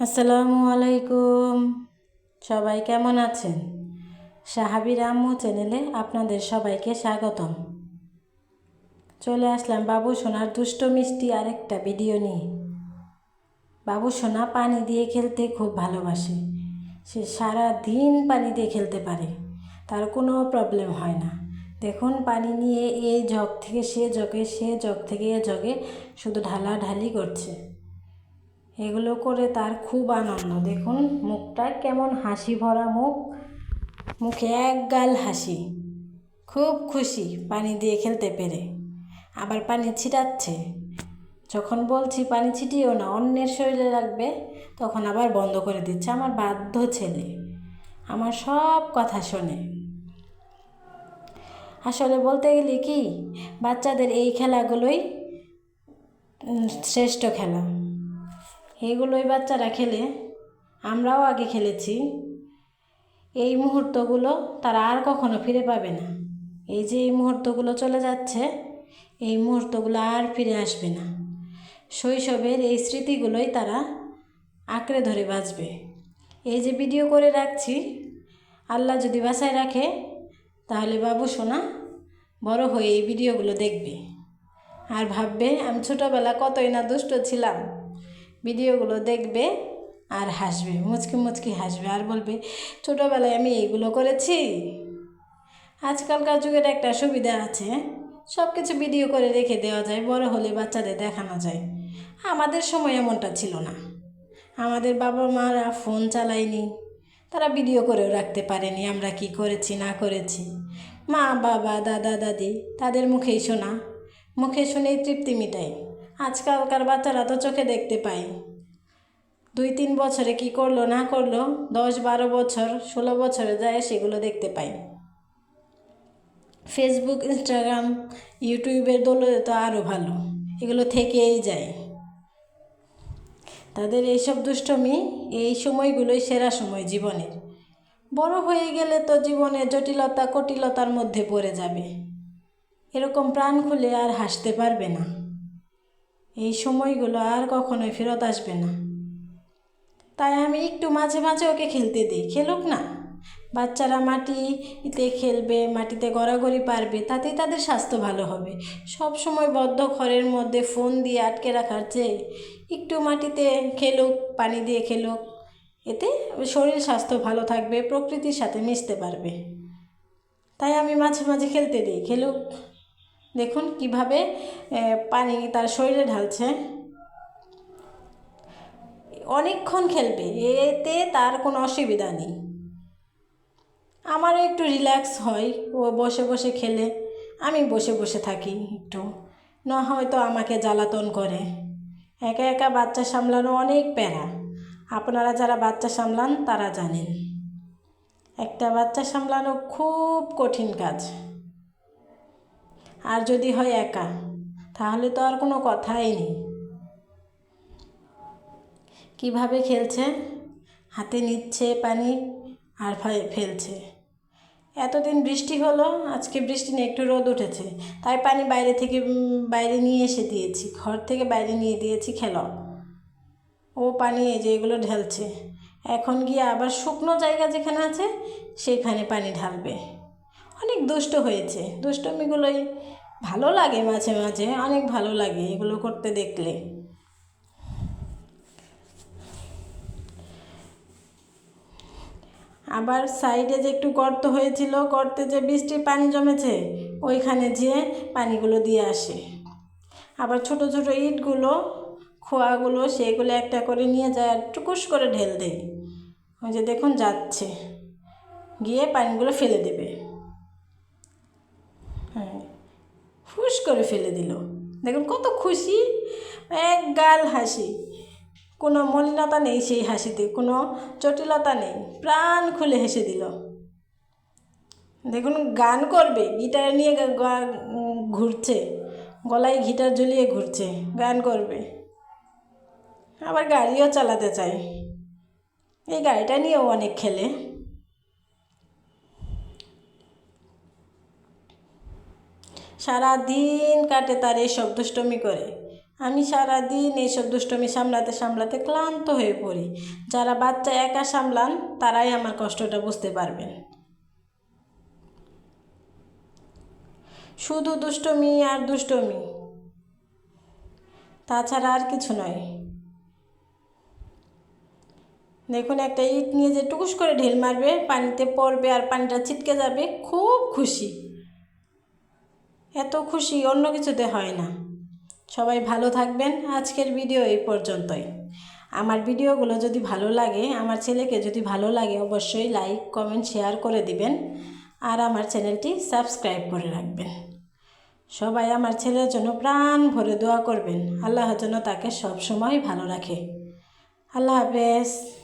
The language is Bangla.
আসসালামু আলাইকুম। সবাই কেমন আছেন? সাহাবীর আম্মু চ্যানেলে আপনাদের সবাইকে স্বাগতম। চলে আসলাম বাবু সোনার দুষ্ট মিষ্টি আরেকটা ভিডিও নিয়ে। বাবু সোনা পানি দিয়ে খেলতে খুব ভালোবাসে। সে সারা দিন পানি দিয়ে খেলতে পারে, তার কোনো প্রবলেম হয় না। দেখুন, পানি নিয়ে এই জগ থেকে সে জগে, সে জগ থেকে এ জগে শুধু ঢালাঢালি করছে। এগুলো করে তার খুব আনন্দ। দেখুন মুখটা কেমন হাসি ভরা মুখ, মুখে এক গাল হাসি, খুব খুশি পানি দিয়ে খেলতে পেরে। আবার পানি ছিটাচ্ছে, যখন বলছি পানি ছিটিও না, অন্যের শরীরে লাগবে, তখন আবার বন্ধ করে দিচ্ছে। আমার বাধ্য ছেলে, আমার সব কথা শোনে। আসলে বলতে গেলে কি, বাচ্চাদের এই খেলাগুলোই শ্রেষ্ঠ খেলা। এইগুলোই বাচ্চারা খেলে, আমরাও আগে খেলেছি। এই মুহূর্তগুলো তারা আর কখনো ফিরে পাবে না। এই যে এই মুহূর্তগুলো চলে যাচ্ছে, এই মুহূর্তগুলো আর ফিরে আসবে না। শৈশবের এই স্মৃতিগুলোই তারা আঁকড়ে ধরে বাঁচবে। এই যে ভিডিও করে রাখছি, আল্লাহ যদি বাঁচায় রাখে, তাহলে বাবু সোনা বড় হয়ে এই ভিডিওগুলো দেখবে আর ভাববে আমি ছোটোবেলা কতই না দুষ্ট ছিলাম। ভিডিওগুলো দেখবে আর হাসবে, মুচকি মুচকি হাসবে, আর বলবে ছোটোবেলায় আমি এইগুলো করেছি। আজকালকার যুগের একটা সুবিধা আছে, সব কিছু ভিডিও করে রেখে দেওয়া যায়, বড় হলে বাচ্চাদের দেখানো যায়। আমাদের সময় এমনটা ছিল না। আমাদের বাবা মারা ফোন চালায়নি, তারা ভিডিও করেও রাখতে পারেনি আমরা কি করেছি না করেছি। মা বাবা দাদা দাদি তাদের মুখেই শোনা, মুখে শুনেই তৃপ্তি মিটায়। আজকালকার বাচ্চারা তো চোখে দেখতে পায়। 2-3 বছরে কি করলো না করলো, 10-12 বছর 16 বছরে যায় সেগুলো দেখতে পাই। ফেসবুক, ইনস্টাগ্রাম, ইউটিউবের দৌলতে তো আরও ভালো, এগুলো থেকেই যায়। তাদের এইসব দুষ্টমি, এই সময়গুলোই সেরা সময় জীবনের। বড় হয়ে গেলে তো জীবনের জটিলতা কটিলতার মধ্যে পড়ে যাবে, এরকম প্রাণ খুলে আর হাসতে পারবে না। এই সময়গুলো আর কখনোই ফেরত আসবে না। তাই আমি একটু মাঝে মাঝে ওকে খেলতে দিই, খেলুক না। বাচ্চারা মাটিতে খেলবে, মাটিতে গড়াগড়ি পারবে, তাতেই তাদের স্বাস্থ্য ভালো হবে। সব সময় বদ্ধ ঘরের মধ্যে ফোন দিয়ে আটকে রাখার চেয়ে একটু মাটিতে খেলুক, পানি দিয়ে খেলুক, এতে শরীর স্বাস্থ্য ভালো থাকবে, প্রকৃতির সাথে মিশতে পারবে। তাই আমি মাঝে মাঝে খেলতে দিই, খেলুক। দেখুন কিভাবে পানি তার শরীরে ঢালছে, অনেকক্ষণ খেলবে, এতে তার কোনো অসুবিধা নেই। আমারও একটু রিল্যাক্স হয়, ও বসে বসে খেলে, আমি বসে বসে থাকি একটু, না হয়তো আমাকে জ্বালাতন করে। একা একা বাচ্চা সামলানো অনেক প্যারা। আপনারা যারা বাচ্চা সামলান তারা জানেন, একটা বাচ্চা সামলানো খুব কঠিন কাজ। আর যদি হয় একা, তাহলে তো আর কোনো কথাই নেই। কিভাবে খেলছে, হাতে নিচ্ছে পানি আর ফেলছে। এতদিন বৃষ্টি হলো, আজকে বৃষ্টি নিয়ে একটু রোদ উঠেছে, তাই পানি বাইরে নিয়ে এসে দিয়েছি, ঘর থেকে বাইরে নিয়ে দিয়েছি, খেলো। ও পানি এই যে এগুলো ঢালছে, এখন গিয়ে আবার শুকনো জায়গা যেখানে আছে সেখানে পানি ঢালবে। অনেক দুষ্ট হয়েছে, দুষ্টমিগুলোই ভালো লাগে, মাঝে মাঝে অনেক ভালো লাগে এগুলো করতে দেখলে। আবার সাইডে যে একটু গর্ত হয়েছিল, গর্তে যে বৃষ্টির পানি জমেছে, ওইখানে যেয়ে পানিগুলো দিয়ে আসে। আবার ছোট ছোট ইটগুলো, খোয়াগুলো, সেগুলো একটা করে নিয়ে যায় আর টুকুস করে ঢেল দেয়। ওই যে দেখুন যাচ্ছে, গিয়ে পানিগুলো ফেলে দেবে। হ্যাঁ, ফুস করে ফেলে দিল। দেখুন কত খুশি, এক গাল হাসি, কোনো মলিনতা নেই সেই হাসিতে, কোনো জটিলতা নেই, প্রাণ খুলে হেসে দিল। দেখুন গান করবে, গিটার নিয়ে ঘুরছে, গলায় গিটার ঝুলিয়ে ঘুরছে, গান করবে। আবার গাড়িও চালাতে চায়, এই গাড়িটা নিয়েও অনেক খেলে। সারা দিন কাটে তার এই সব দুষ্টমি করে। আমি সারাদিন এইসব দুষ্টমি সামলাতে সামলাতে ক্লান্ত হয়ে পড়ি। যারা বাচ্চা একা সামলান তারাই আমার কষ্টটা বুঝতে পারবেন। শুধু দুষ্টমি আর দুষ্টমি, তাছাড়া আর কিছু নয়। দেখুন, একটা ইট নিয়ে যে টুকুস করে ঢিল মারবে, পানিতে পড়বে আর পানিটা ছিটকে যাবে, খুব খুশি। এত খুশি অন্য কিছুতে হয় না। সবাই ভালো থাকবেন। আজকের ভিডিও এই পর্যন্তই। আমার ভিডিওগুলো যদি ভালো লাগে, আমার ছেলেকে যদি ভালো লাগে, অবশ্যই লাইক কমেন্ট শেয়ার করে দিবেন আর আমার চ্যানেলটি সাবস্ক্রাইব করে রাখবেন। সবাই আমার ছেলের জন্য প্রাণ ভরে দোয়া করবেন, আল্লাহ যেন তাকে সব সময় ভালো রাখে। আল্লাহ হাফেজ।